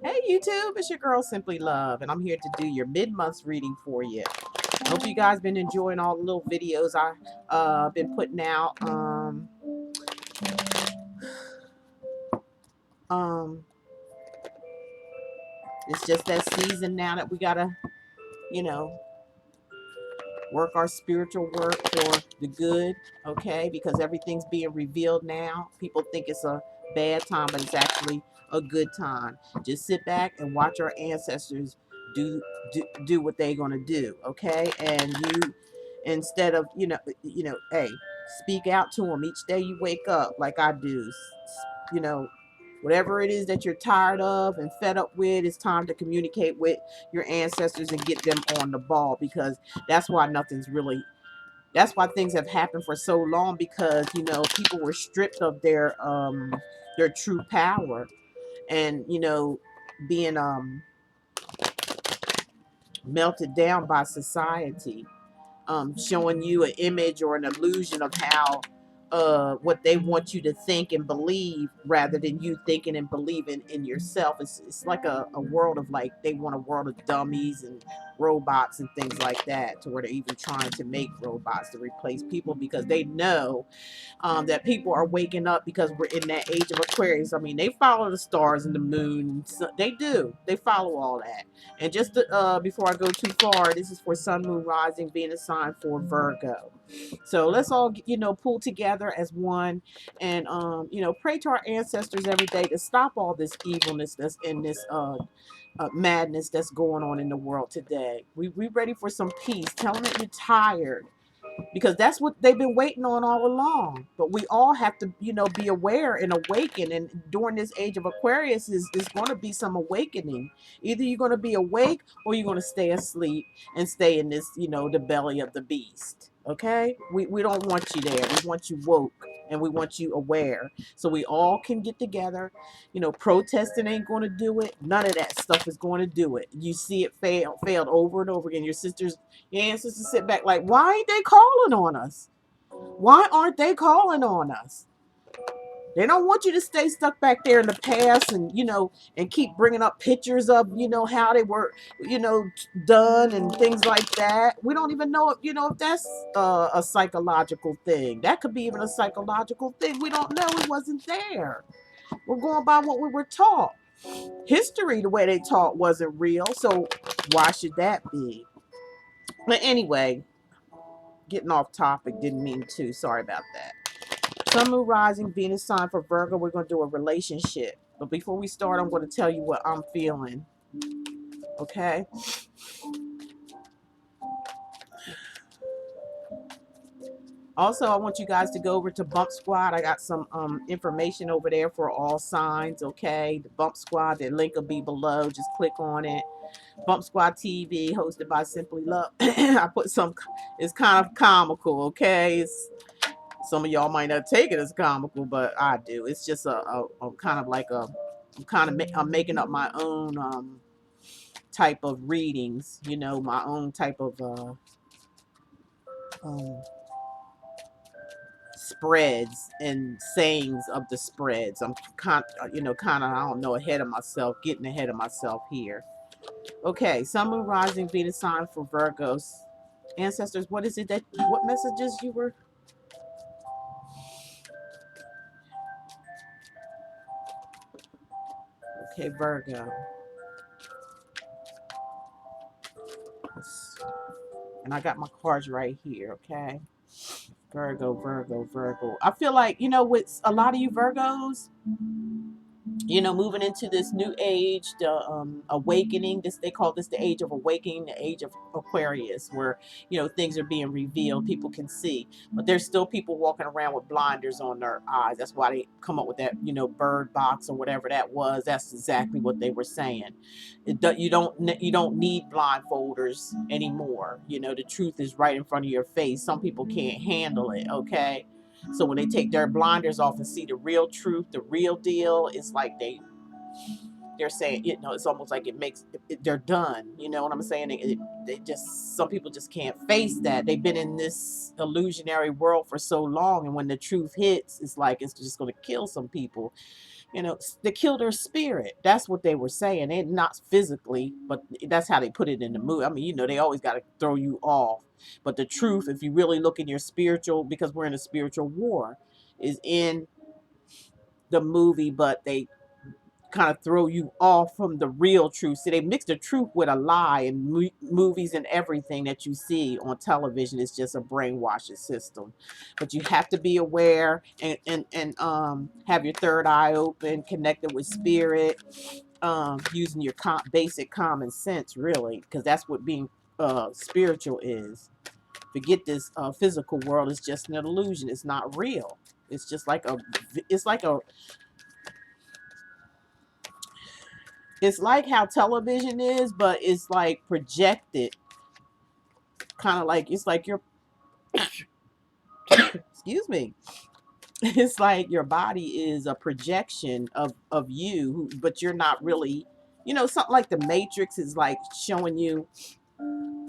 Hey YouTube, it's your girl Simply Love, and I'm here to do your mid-month reading for you. Hope you guys been enjoying all the little videos I been putting out. Um it's just that season now that we gotta, you know, work our spiritual work for the good, okay? Because everything's being revealed now. People think it's a bad time, but it's actually a good time. Just sit back and watch our ancestors do what they're gonna do, okay? And you, instead of hey, speak out to them each day you wake up, like I do. You know, whatever it is that you're tired of and fed up with, it's time to communicate with your ancestors and get them on the ball, because that's why nothing's really, that's why things have happened for so long, because people were stripped of their true power, and being melted down by society, showing you an image or an illusion of how what they want you to think and believe, rather than you thinking and believing in yourself. It's like a world of, like, they want a world of dummies and robots and things like that, to where they're even trying to make robots to replace people, because they know that people are waking up, because we're in that age of Aquarius. I mean, they follow the stars and the moon. So they do. They follow all that. And just before I go too far, this is for Sun, Moon, Rising, being a sign for Virgo. So let's all, pull together as one, and pray to our ancestors every day to stop all this evilness that's in this madness that's going on in the world today. We ready for some peace. Tell them that you're tired, because that's what they've been waiting on all along. But we all have to, be aware and awaken. And during this age of Aquarius is going to be some awakening. Either you're going to be awake, or you're going to stay asleep and stay in this, the belly of the beast. Okay? We don't want you there. We want you woke, and we want you aware. So we all can get together. Protesting ain't going to do it. None of that stuff is going to do it. You see it failed over and over again. Your ancestors sit back like, why ain't they calling on us? Why aren't they calling on us? They don't want you to stay stuck back there in the past, and keep bringing up pictures of, how they were, done and things like that. We don't even know if that's a psychological thing. That could be even a psychological thing. We don't know. It wasn't there. We're going by what we were taught. History, the way they taught, wasn't real. So why should that be? But anyway, getting off topic, didn't mean to. Sorry about that. Sun, Moon, Rising, Venus sign for Virgo. We're going to do a relationship. But before we start, I'm going to tell you what I'm feeling. Okay? Also, I want you guys to go over to Bump Squad. I got some information over there for all signs. Okay? The Bump Squad, their link will be below. Just click on it. Bump Squad TV, hosted by Simply Love. I put some, it's kind of comical, okay? Some of y'all might not take it as comical, but I do. It's just a kind of like I'm making up my own type of readings, my own type of um, spreads and sayings of the spreads. I'm kind of, I don't know, ahead of myself, getting ahead of myself here. Okay, Sun, Moon, Rising, Venus sign for Virgos. Ancestors, what is it what messages you were? Okay, Virgo. And I got my cards right here, okay? Virgo, Virgo, Virgo. I feel like, with a lot of you Virgos, moving into this new age, the awakening. This, they call this the age of awakening, the age of Aquarius, where things are being revealed. People can see, but there's still people walking around with blinders on their eyes. That's why they come up with that, bird box or whatever that was. That's exactly what they were saying. You don't need blindfolders anymore. The truth is right in front of your face. Some people can't handle it. Okay. So when they take their blinders off and see the real truth, the real deal, it's like they're saying, it's almost like they're done. You know what I'm saying? They just, some people just can't face that. They've been in this illusionary world for so long, and when the truth hits, it's like it's just going to kill some people. to kill their spirit. That's what they were saying. And not physically, but that's how they put it in the movie. I mean, they always got to throw you off. But the truth, if you really look in your spiritual, because we're in a spiritual war, is in the movie, but they kind of throw you off from the real truth. See, they mix the truth with a lie, and movies and everything that you see on television is just a brainwashing system. But you have to be aware and have your third eye open, connected with spirit, using your basic common sense, really, because that's what being spiritual is. Forget this physical world is just an illusion. It's not real. It's just like it's like how television is, but it's like projected, kind of like it's like your excuse me. It's like your body is a projection of you, but you're not really, something like the Matrix is like showing you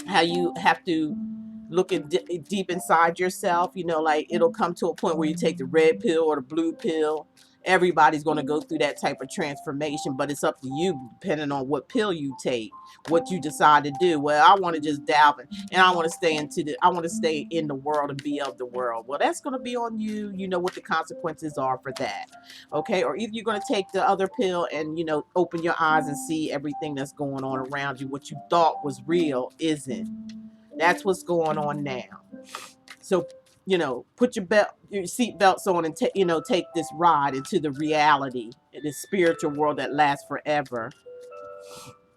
how you have to look deep inside yourself. Like it'll come to a point where you take the red pill or the blue pill. Everybody's going to go through that type of transformation, but it's up to you depending on what pill you take, what you decide to do. Well, I want to just dabble and I want to stay in the world and be of the world. Well, that's going to be on you. You know what the consequences are for that. Okay. Or either you're going to take the other pill and, open your eyes and see everything that's going on around you. What you thought was real isn't. That's what's going on now. So, put your seat belts on and take this ride into the reality, this spiritual world that lasts forever,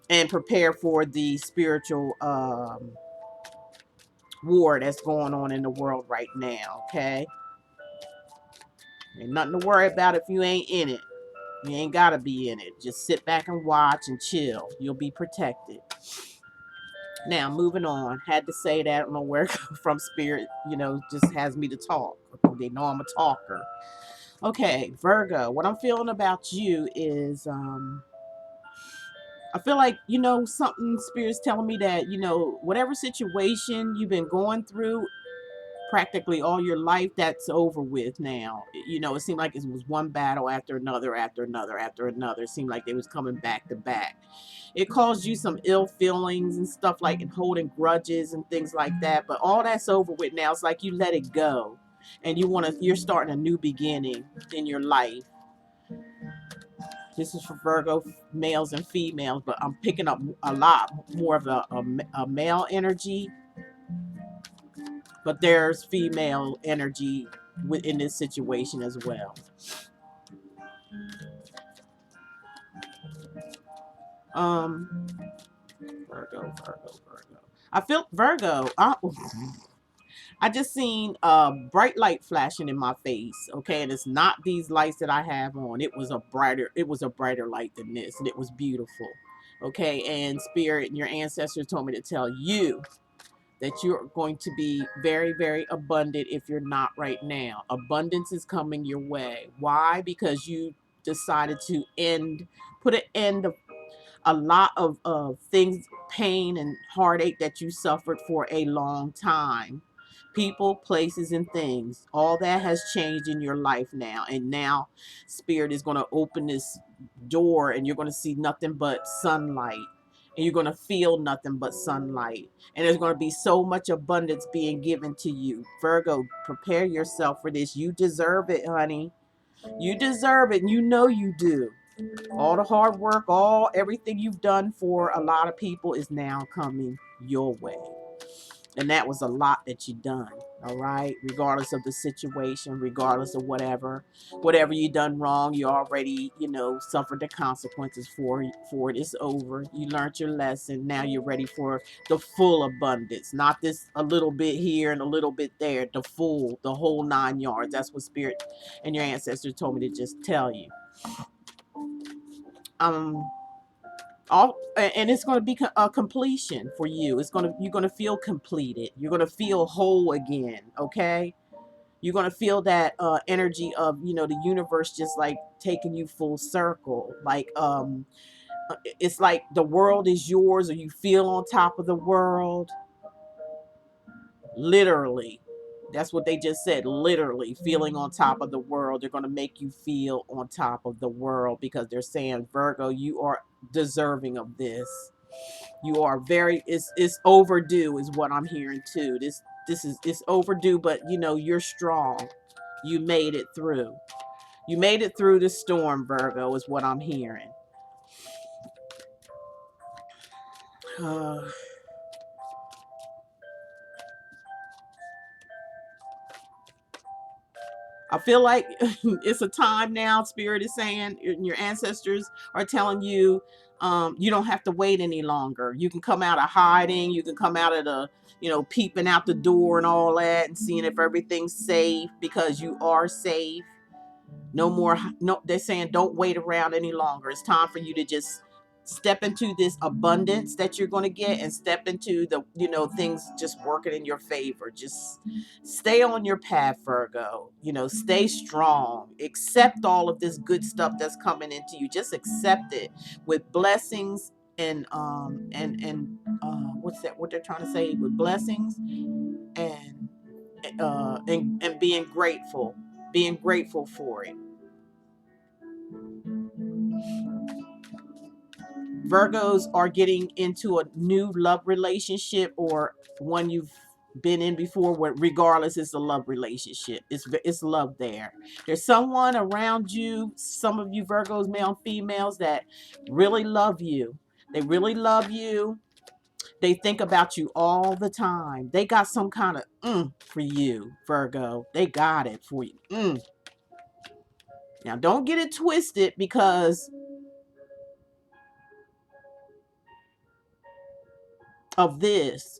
and prepare for the spiritual war that's going on in the world right now. Okay, ain't nothing to worry about if you ain't in it. You ain't gotta be in it. Just sit back and watch and chill. You'll be protected. Now, moving on. Had to say that. I don't know where from spirit, just has me to talk. They know I'm a talker. Okay, Virgo. What I'm feeling about you is I feel like, something spirit's telling me that, whatever situation you've been going through practically all your life, that's over with now. It seemed like it was one battle after another, after another, after another. It seemed like they was coming back to back. It caused you some ill feelings and stuff, like, and holding grudges and things like that. But all that's over with now. It's like you let it go, and you're starting a new beginning in your life. This is for Virgo males and females, but I'm picking up a lot more of a male energy. But there's female energy within this situation as well. Virgo. I feel Virgo. I just seen a bright light flashing in my face. Okay, and it's not these lights that I have on. It was a brighter light than this, and it was beautiful. Okay, and spirit and your ancestors told me to tell you that you're going to be very, very abundant if you're not right now. Abundance is coming your way. Why? Because you decided to put an end of a lot of things, pain and heartache that you suffered for a long time. People, places, and things. All that has changed in your life now. And now Spirit is going to open this door and you're going to see nothing but sunlight. And you're going to feel nothing but sunlight. And there's going to be so much abundance being given to you. Virgo, prepare yourself for this. You deserve it, honey. You deserve it. And you know you do. All the hard work, everything you've done for a lot of people is now coming your way. And that was a lot that you done. All right. Regardless of the situation, regardless of whatever you done wrong, you already, suffered the consequences for it. It's over. You learned your lesson. Now you're ready for the full abundance, not this a little bit here and a little bit there, the whole 9 yards. That's what Spirit and your ancestors told me to just tell you. And it's going to be a completion for you. You're going to feel completed. You're going to feel whole again. Okay. You're going to feel that energy of, the universe just like taking you full circle. Like, it's like the world is yours, or you feel on top of the world. Literally. That's what they just said. Literally, feeling on top of the world. They're going to make you feel on top of the world because they're saying, Virgo, you are deserving of this. You are very. It's overdue, is what I'm hearing too. This is it's overdue, but you know you're strong. You made it through. You made it through the storm, Virgo, is what I'm hearing. Uh, I feel like it's a time now. Spirit is saying, and your ancestors are telling you, you don't have to wait any longer. You can come out of hiding. You can come out of the, peeping out the door and all that, and seeing if everything's safe because you are safe. No more. No, they're saying don't wait around any longer. It's time for you to just step into this abundance that you're going to get and step into the, things just working in your favor. Just stay on your path, Virgo. Stay strong. Accept all of this good stuff that's coming into you. Just accept it with blessings and what's that? What they're trying to say with blessings and and being grateful for it. Virgos are getting into a new love relationship or one you've been in before, regardless, it's a love relationship. It's love there. There's someone around you, some of you Virgos, male and females, that really love you. They really love you. They think about you all the time. They got some kind of for you, Virgo. They got it for you. Now, don't get it twisted because of this.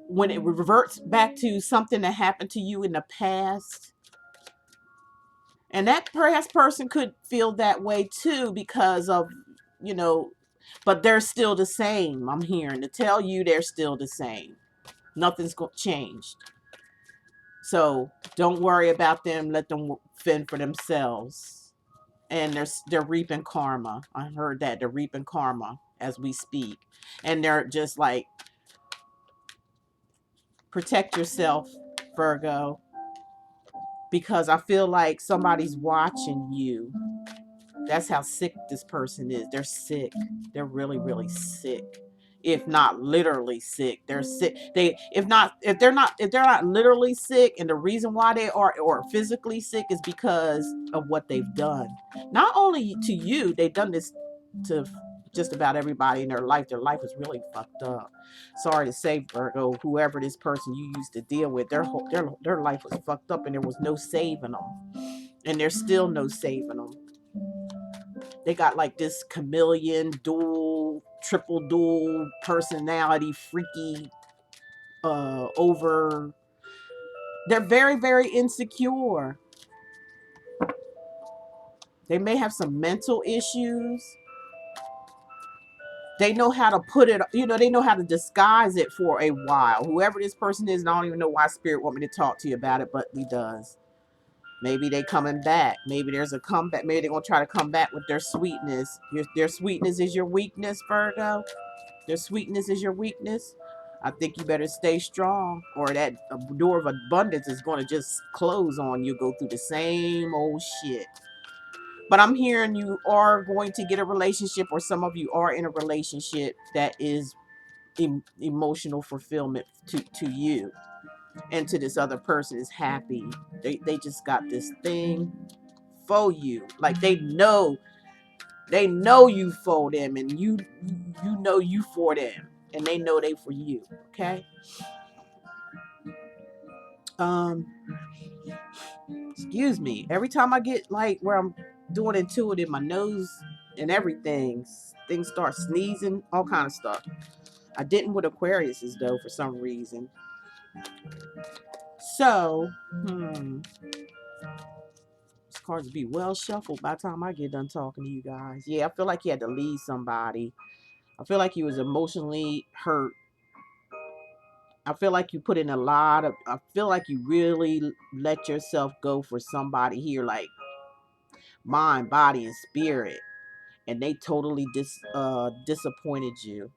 When it reverts back to something that happened to you in the past, and that past person could feel that way too because of, you know, but they're still the same. I'm hearing to tell you they're still the same. Nothing's changed. So don't worry about them. Let them fend for themselves. And they're reaping karma. I heard that they're reaping karma as we speak, and they're just like, protect yourself, Virgo, because I feel like somebody's watching you. That's how sick this person is. They're sick. They're really, really sick. If not literally sick, they're sick. If they're not literally sick, and the reason why they are or physically sick is because of what they've done. Not only to you, they've done this to just about everybody in their life. Their life is really fucked up. Sorry to say, Virgo, whoever this person you used to deal with, their life was fucked up, and there was no saving them, and there's still no saving them. They got like this chameleon, dual, triple dual personality, freaky, over. They're very, very insecure. They may have some mental issues. They know how to put it, they know how to disguise it for a while. Whoever this person is, and I don't even know why Spirit want me to talk to you about it, but he does. Maybe they coming back. Maybe there's a comeback. Maybe they're going to try to come back with their sweetness. Their sweetness is your weakness, Virgo. Their sweetness is your weakness. I think you better stay strong, or that door of abundance is going to just close on you. Go through the same old shit. But I'm hearing you are going to get a relationship, or some of you are in a relationship that is emotional fulfillment to you, and to this other person is happy. They just got this thing for you. Like they know you for them, and you know you for them, and they know they for you. Okay. um Excuse me, every time I get like where I'm doing intuitive, my nose and everything, things start sneezing, all kind of stuff. I didn't with Aquarius's though, for some reason. So these cards be well shuffled by the time I get done talking to you guys. Yeah, I feel like you had to leave somebody. I feel like you was emotionally hurt. I feel like you put in a lot of, I feel like you really let yourself go for somebody here, like mind, body, and spirit. And they totally disappointed you.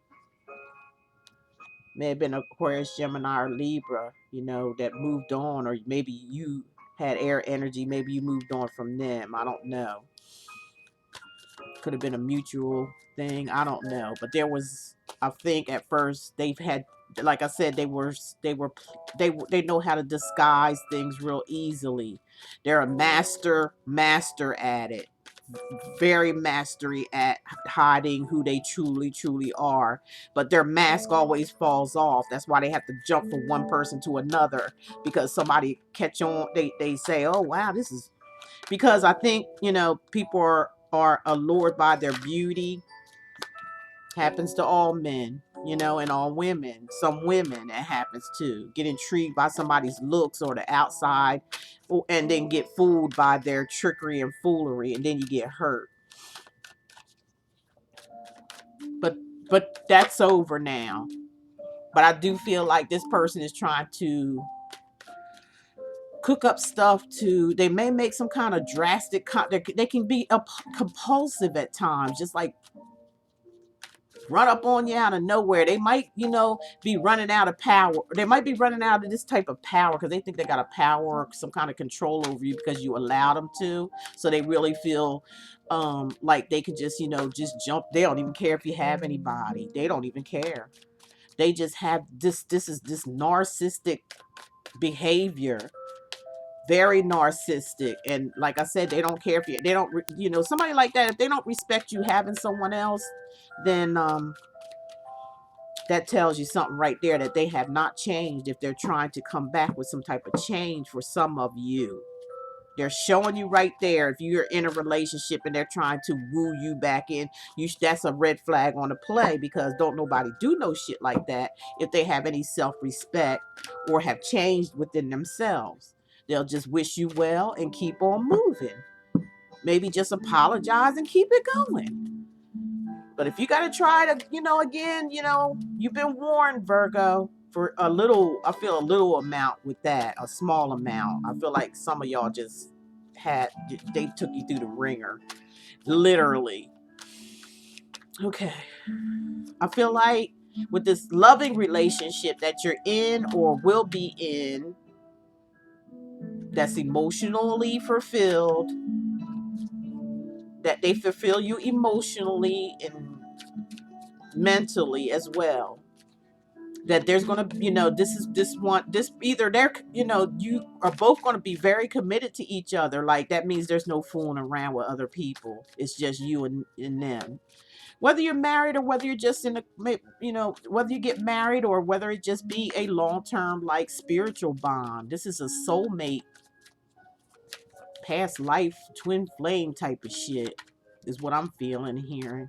May have been Aquarius, Gemini, or Libra, you know, that moved on, or maybe you had air energy, maybe you moved on from them. I don't know. Could have been a mutual thing. I don't know. But there was, I think at first they've had, like I said, they know how to disguise things real easily. They're a master at it. Very mastery at hiding who they truly are, but their mask always falls off. That's why they have to jump from one person to another, because somebody catch on. They say, oh wow, this is, because I think, you know, people are allured by their beauty. Happens to all men, you know, and all women. Some women it happens too. Get intrigued by somebody's looks or the outside, and then get fooled by their trickery and foolery, and then you get hurt. But that's over now. But I do feel like this person is trying to cook up stuff to, they may make some kind of drastic, they can be compulsive at times, just like run up on you out of nowhere. They might, you know, be running out of power. They might be running out of this type of power because they think they got a power or some kind of control over you because you allow them to. So they really feel like they could just, you know, just jump. They don't even care if you have anybody. They don't even care. They just have this is this narcissistic behavior. Very narcissistic. And like I said, they don't care if they don't, you know, somebody like that, if they don't respect you having someone else, then that tells you something right there, that they have not changed. If they're trying to come back with some type of change for some of you, they're showing you right there. If you're in a relationship and they're trying to woo you back in, that's a red flag on the play, because don't nobody do no shit like that if they have any self-respect or have changed within themselves. They'll just wish you well and keep on moving. Maybe just apologize and keep it going. But if you got to try to, you know, again, you know, you've been warned, Virgo, for a little, I feel a little amount with that, a small amount. I feel like some of y'all just they took you through the ringer, literally. Okay. I feel like with this loving relationship that you're in or will be in, that's emotionally fulfilled, that they fulfill you emotionally and mentally as well, that there's going to, you know, this either they're, you know, you are both going to be very committed to each other. Like that means there's no fooling around with other people. It's just you and them. Whether you're married or whether you're just in a, you know, whether you get married or whether it just be a long-term like spiritual bond. This is a soulmate, past life, twin flame type of shit is what I'm feeling and hearing.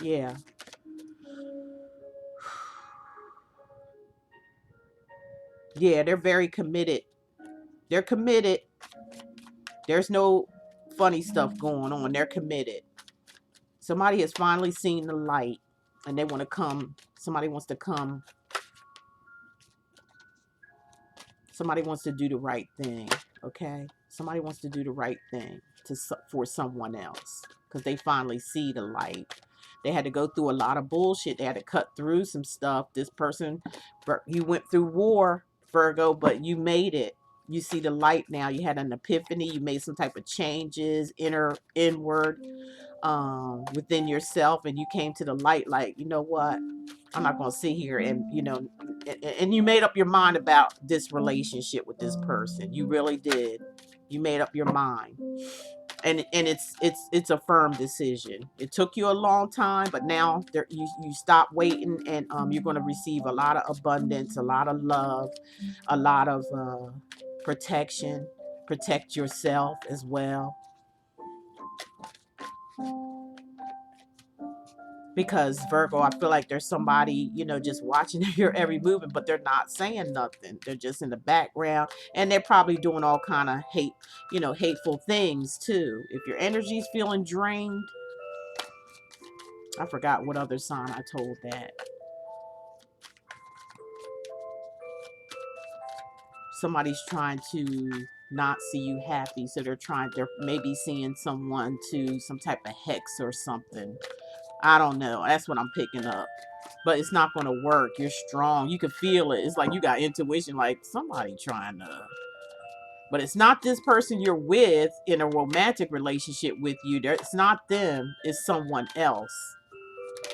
Yeah. Yeah, they're very committed. They're committed. There's no funny stuff going on. They're committed. Somebody has finally seen the light and they want to come. Somebody wants to come. Somebody wants to do the right thing. Okay? Somebody wants to do the right thing for someone else because they finally see the light. They had to go through a lot of bullshit. They had to cut through some stuff. This person, you went through war, Virgo, but you made it. You see the light now. You had an epiphany. You made some type of changes, inward, within yourself, and you came to the light. Like, you know what? I'm not going to sit here and, you know, and you made up your mind about this relationship with this person. You really did. You made up your mind. And it's a firm decision. It took you a long time, but now you stop waiting, and you're going to receive a lot of abundance, a lot of love, a lot of protection. Protect yourself as well, because Virgo, I feel like there's somebody, you know, just watching your every movement, but they're not saying nothing. They're just in the background, and they're probably doing all kind of hateful things too. If your energy's feeling drained, I forgot what other sign I told that. Somebody's trying to not see you happy, so they're maybe seeing someone to some type of hex or something. I don't know. That's what I'm picking up. But it's not going to work. You're strong. You can feel it. It's like you got intuition, like somebody trying to. But it's not this person you're with in a romantic relationship with you. It's not them. It's someone else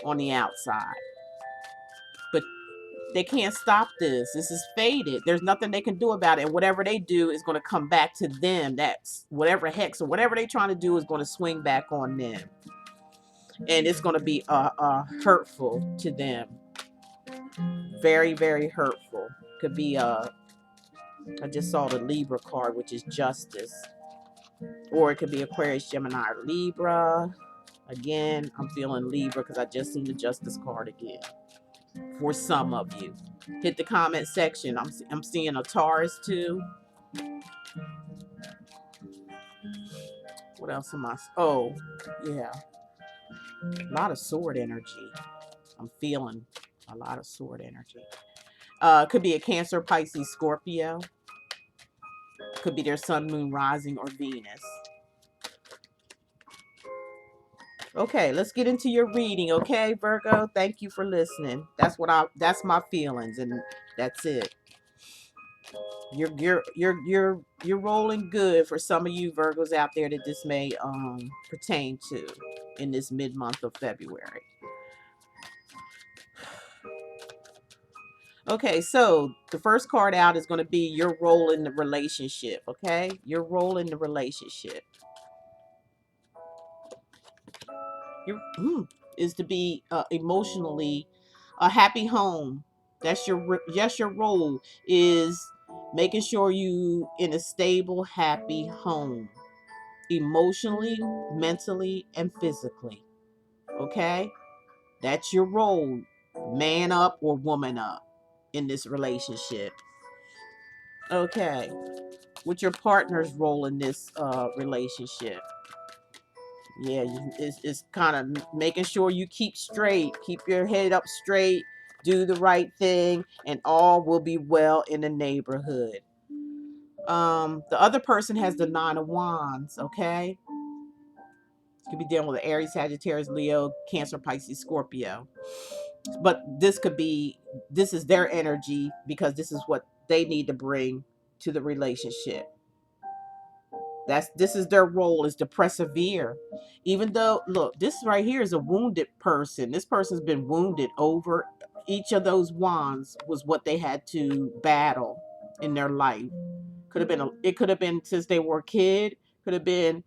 on the outside. But they can't stop this. This is fated. There's nothing they can do about it. And whatever they do is going to come back to them. That's whatever hex or whatever they're trying to do is going to swing back on them. And it's going to be hurtful to them. Very, very hurtful. Could be I just saw the Libra card, which is justice. Or it could be Aquarius, Gemini, or Libra. Again, I'm feeling Libra because I just seen the justice card again. For some of you, hit the comment section. I'm seeing a Taurus too. What else am I? Oh, yeah, a lot of sword energy. I'm feeling a lot of sword energy. Could be a Cancer, Pisces, Scorpio. Could be their sun, moon, rising, or Venus. Okay, let's get into your reading, okay, Virgo? Thank you for listening. That's my feelings, and that's it. You're rolling good for some of you Virgos out there that this may pertain to in this mid-month of February. Okay, so the first card out is going to be your role in the relationship, okay? Your role in the relationship. Is to be emotionally a happy home. That's your role is making sure you in a stable, happy home, emotionally, mentally, and physically. Okay, that's your role, man up or woman up in this relationship. Okay, what's your partner's role in this relationship? Yeah, it's kind of making sure you keep straight, keep your head up straight, do the right thing, and all will be well in the neighborhood. The other person has the Nine of Wands, okay? Could be dealing with Aries, Sagittarius, Leo, Cancer, Pisces, Scorpio. But this is their energy because this is what they need to bring to the relationship. This is their role, is to persevere. Even though, look, this right here is a wounded person. This person's been wounded over. Each of those wands was what they had to battle in their life. It could have been since they were a kid, could have been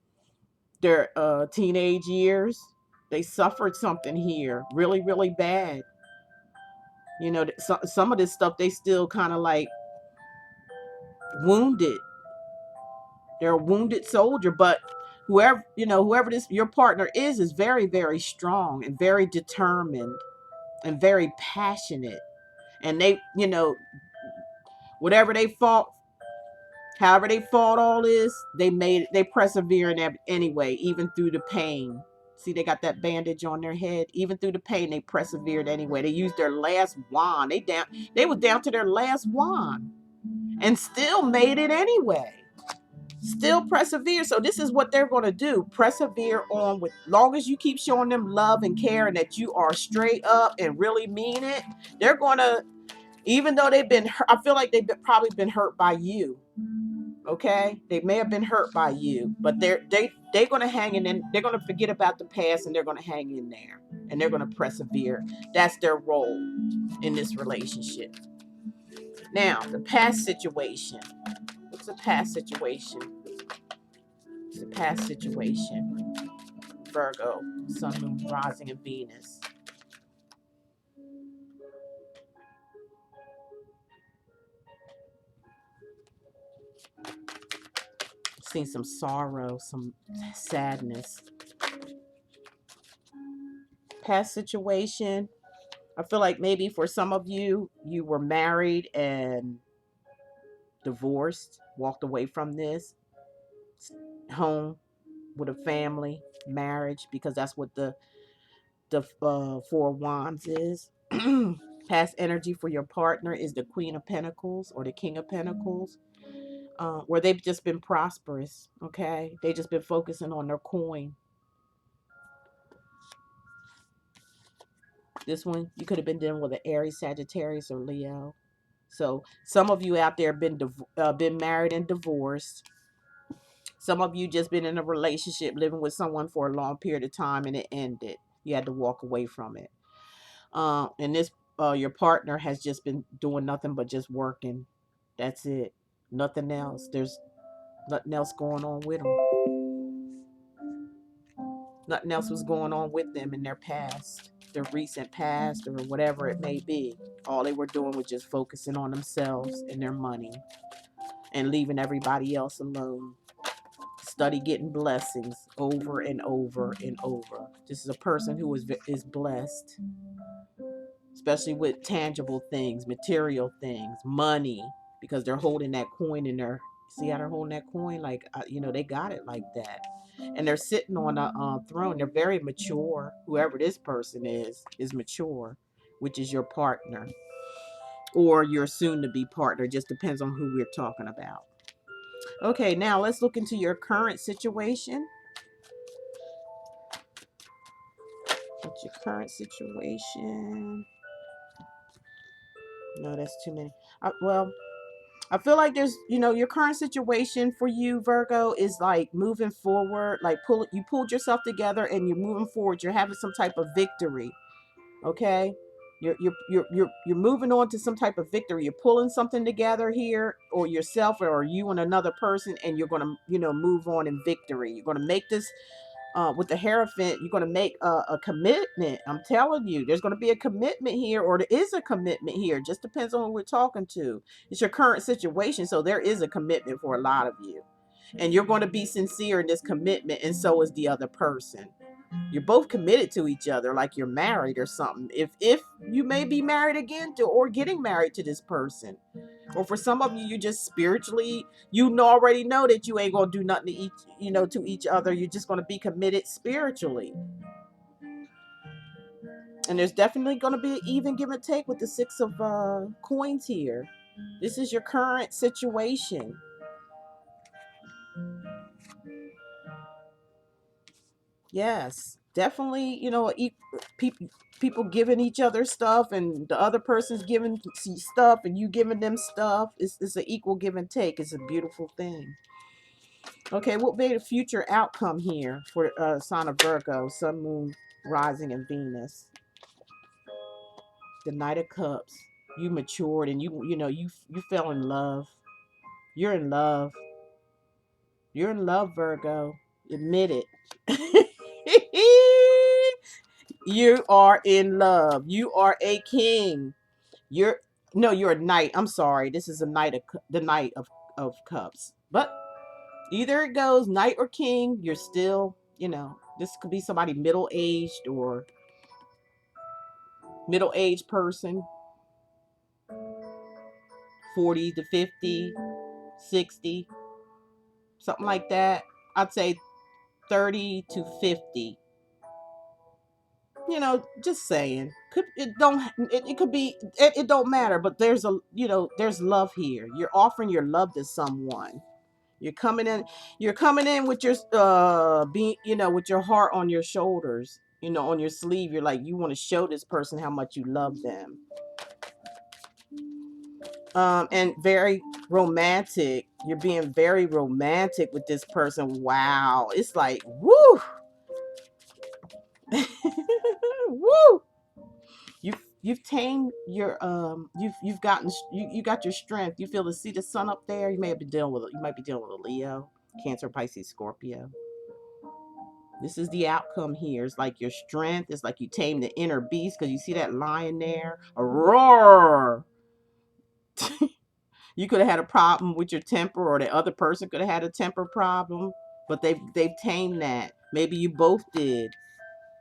their teenage years. They suffered something here really, really bad. You know, some of this stuff they still kind of like wounded. They're a wounded soldier, but whoever this your partner is very, very strong and very determined and very passionate. And they, whatever they fought, however they fought all this, they persevere in that anyway, even through the pain. See, they got that bandage on their head. Even through the pain, they persevered anyway. They used their last wand. They was down to their last wand and still made it anyway. Still persevere. So this is what they're going to do. Persevere on with long as you keep showing them love and care and that you are straight up and really mean it. They're going to, even though they've been hurt, I feel like they've probably been hurt by you. Okay, they may have been hurt by you, but they're going to hang in and they're going to forget about the past and they're going to hang in there and they're going to persevere. That's their role in this relationship. Now, the past situation. What's a past situation? It's a past situation. Virgo, Sun, Moon, Rising, and Venus. Seen some sorrow, some sadness. Past situation. I feel like maybe for some of you, you were married and divorced, walked away from this home with a family, marriage, because that's what the Four of Wands is. Past energy for your partner is the Queen of Pentacles or the King of Pentacles, where they've just been prosperous. Okay, they just been focusing on their coin. This one, you could have been dealing with an Aries, Sagittarius, or Leo. So some of you out there been married and divorced. Some of you just been in a relationship, living with someone for a long period of time, and it ended. You had to walk away from it. And this, your partner has just been doing nothing but just working. That's it. Nothing else. There's nothing else going on with them. Nothing else was going on with them in their past, their recent past, or whatever it may be. All they were doing was just focusing on themselves and their money and leaving everybody else alone. Study getting blessings over and over and over. This is a person who is blessed, especially with tangible things, material things, money, because they're holding that coin in their. See how they're holding that coin? Like, they got it like that. And they're sitting on a throne. They're very mature. Whoever this person is mature, which is your partner or your soon to be partner. Just depends on who we're talking about. Okay, now let's look into your current situation. What's your current situation? No, that's too many. Well, I feel like there's, your current situation for you, Virgo, is like moving forward. Like you pulled yourself together and you're moving forward. You're having some type of victory. Okay, you're moving on to some type of victory. You're pulling something together here, or yourself, or you and another person, and you're gonna, move on in victory. You're gonna make this. With the Hierophant, you're going to make a commitment. I'm telling you, there's going to be a commitment here, or there is a commitment here. Just depends on who we're talking to. It's your current situation, so there is a commitment for a lot of you. And you're going to be sincere in this commitment, and so is the other person. You're both committed to each other, like you're married or something. If you may be married again to, or getting married to this person. Or for some of you, you just spiritually, already know that you ain't gonna do nothing to each other. You're just gonna be committed spiritually. And there's definitely gonna be an even give and take with the Six of Coins here. This is your current situation. Yes, definitely. People giving each other stuff, and the other person's giving stuff, and you giving them stuff. It's an equal give and take. It's a beautiful thing. Okay, what will be the future outcome here for sign of Virgo, Sun, Moon, Rising, and Venus? The Knight of Cups. You matured, and you fell in love. You're in love. You're in love, Virgo. Admit it. You are in love. You are a king. You're a knight. I'm sorry. This is the Knight of Cups. But either it goes knight or king, you're still, this could be somebody middle-aged or middle-aged person, 40 to 50, 60, something like that. I'd say 30 to 50. Just saying. It could be it don't matter, but there's love here. You're offering your love to someone. You're coming in with your being, with your heart on your shoulders, on your sleeve. You're like, you want to show this person how much you love them. And very romantic. You're being very romantic with this person. Wow. It's like, woo. Woo. You've tamed your you've gotten you got your strength. You feel to see the sun up there. You might be dealing with a Leo, Cancer, Pisces, Scorpio. This is the outcome here. It's like your strength. It's like you tame the inner beast, because you see that lion there. A roar. You could have had a problem with your temper, or the other person could have had a temper problem, but they've tamed that. Maybe you both did.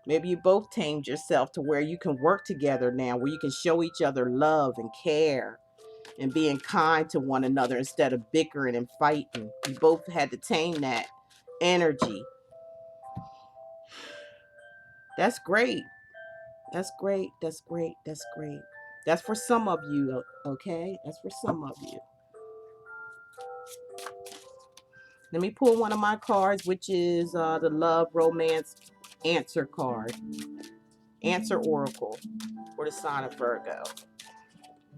Maybe you both tamed yourself to where you can work together now, where you can show each other love and care and being kind to one another instead of bickering and fighting. You both had to tame that energy. That's great. That's great. That's great. That's great. That's for some of you, okay? That's for some of you. Let me pull one of my cards, which is the Love Romance Answer card. Answer Oracle for the sign of Virgo.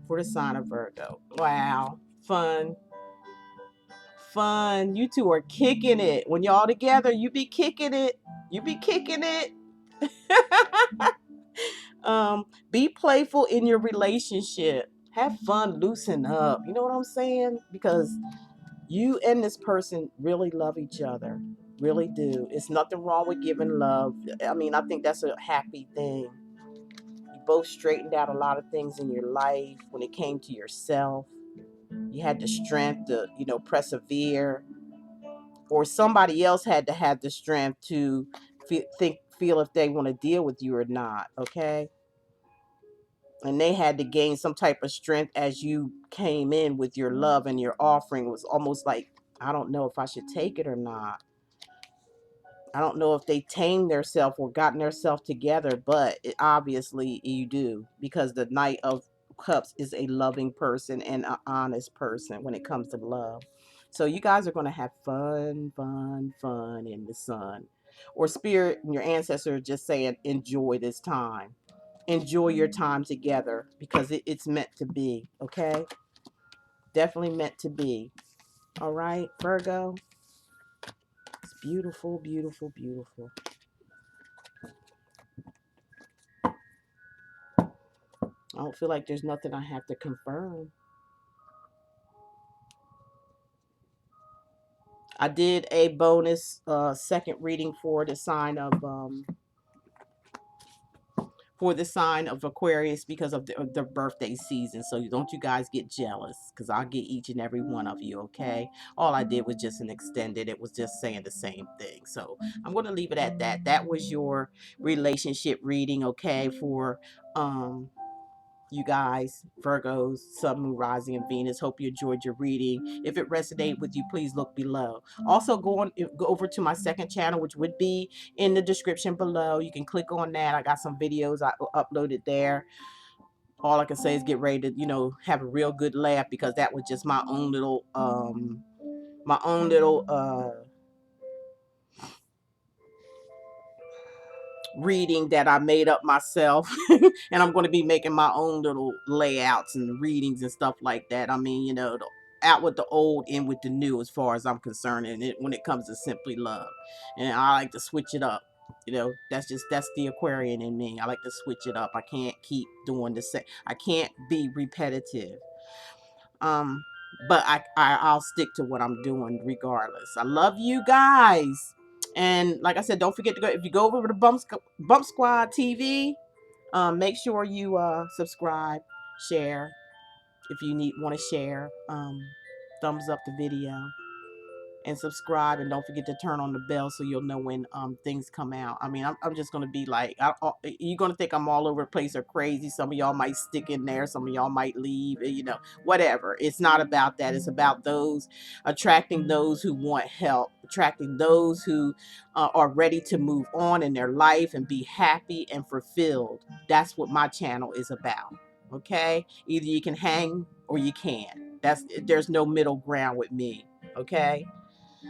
For the sign of Virgo. Wow. Fun. Fun. You two are kicking it. When y'all together, you be kicking it. You be kicking it. Be playful in your relationship. Have fun, loosen up. You know what I'm saying? Because you and this person really love each other. Really do. It's nothing wrong with giving love. I mean, I think that's a happy thing. You both straightened out a lot of things in your life when it came to yourself. You had the strength to, persevere, or somebody else had to have the strength to feel if they want to deal with you or not. Okay. And they had to gain some type of strength as you came in with your love, and your offering was almost like, I don't know if I should take it or not. I don't know if they tamed themselves or gotten themselves together, but obviously you do, because the Knight of Cups is a loving person and an honest person when it comes to love. So you guys are going to have fun, fun, fun in the sun. Or spirit and your ancestors are just saying, enjoy this time. Enjoy your time together, because it's meant to be. Okay? Definitely meant to be. All right, Virgo? It's beautiful, beautiful, beautiful. I don't feel like there's nothing I have to confirm. I did a bonus second reading for the sign of Aquarius because of the birthday season. So don't you guys get jealous, because I'll get each and every one of you, okay? All I did was just an extended. It was just saying the same thing. So I'm going to leave it at that. That was your relationship reading, okay, for you guys, Virgos, Sun, Moon, Rising, and Venus. Hope you enjoyed your reading. If it resonated with you, please look below. Also, go over to my second channel, which would be in the description below. You can click on that. I got some videos I uploaded there. All I can say is get ready to, have a real good laugh, because that was just my own little, reading that I made up myself. And I'm going to be making my own little layouts and readings and stuff like that. I mean, out with the old, in with the new, as far as I'm concerned, and when it comes to Simply Love. And I like to switch it up. That's the Aquarian in me. I like to switch it up. I can't keep doing the same. I can't be repetitive. But I'll stick to what I'm doing regardless. I love you guys. And like I said, don't forget to go, if you go over to Bump Squad TV, make sure you subscribe, share if you want to share. Thumbs up the video and subscribe, and don't forget to turn on the bell so you'll know when things come out. I mean, I'm just gonna be like, you're gonna think I'm all over the place or crazy. Some of y'all might stick in there, some of y'all might leave, whatever. It's not about that. It's about attracting those who want help, attracting those who are ready to move on in their life and be happy and fulfilled. That's what my channel is about. Okay, either you can hang or you can't. There's no middle ground with me. Okay.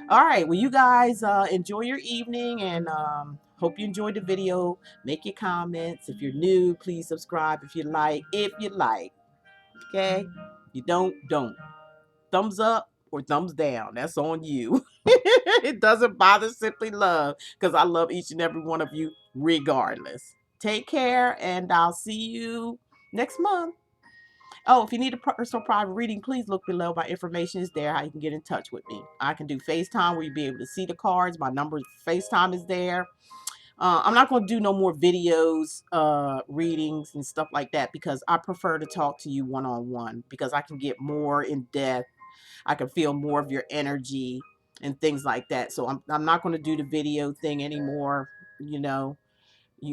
All right. Well, you guys enjoy your evening, and hope you enjoyed the video. Make your comments. If you're new, please subscribe if you like. If you like. Okay. You don't. Thumbs up or thumbs down. That's on you. It doesn't bother Simply Love, because I love each and every one of you regardless. Take care, and I'll see you next month. Oh, if you need a personal private reading, please look below. My information is there, how you can get in touch with me. I can do FaceTime where you'll be able to see the cards. My number, FaceTime is there. I'm not going to do no more videos, readings and stuff like that, because I prefer to talk to you one-on-one, because I can get more in depth. I can feel more of your energy and things like that. So I'm not going to do the video thing anymore, you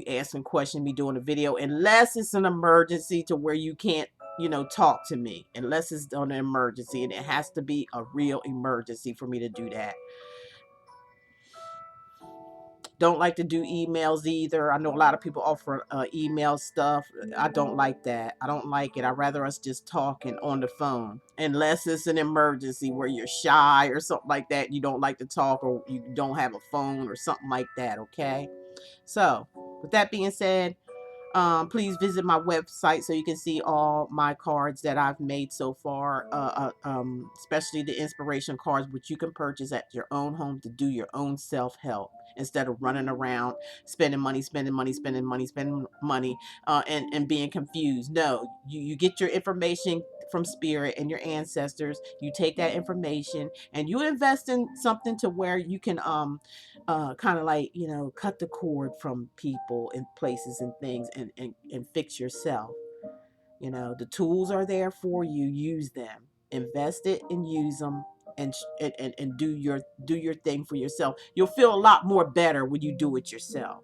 asking questions, me doing a video, unless it's an emergency to where you can't, talk to me, unless it's on an emergency, and it has to be a real emergency for me to do that. Don't like to do emails either. I know a lot of people offer email stuff. I don't like that. I don't like it. I'd rather us just talking on the phone, unless it's an emergency where you're shy or something like that. You don't like to talk, or you don't have a phone or something like that. Okay. So with that being said, Please visit my website so you can see all my cards that I've made so far, especially the inspiration cards, which you can purchase at your own home to do your own self-help instead of running around spending money, spending money, spending money, spending money, and being confused. No, you get your information from spirit and your ancestors. You take that information and you invest in something to where you can kind of like, cut the cord from people and places and things, and fix yourself. The tools are there for you. Use them, invest it and use them, and do your thing for yourself. You'll feel a lot more better when you do it yourself.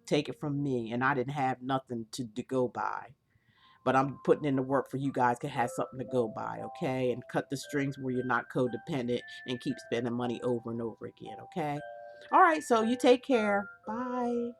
Take it from me, and I didn't have nothing to go by, but I'm putting in the work for you guys to have something to go by, okay? And cut the strings where you're not codependent and keep spending money over and over again, okay? All right, so you take care. Bye.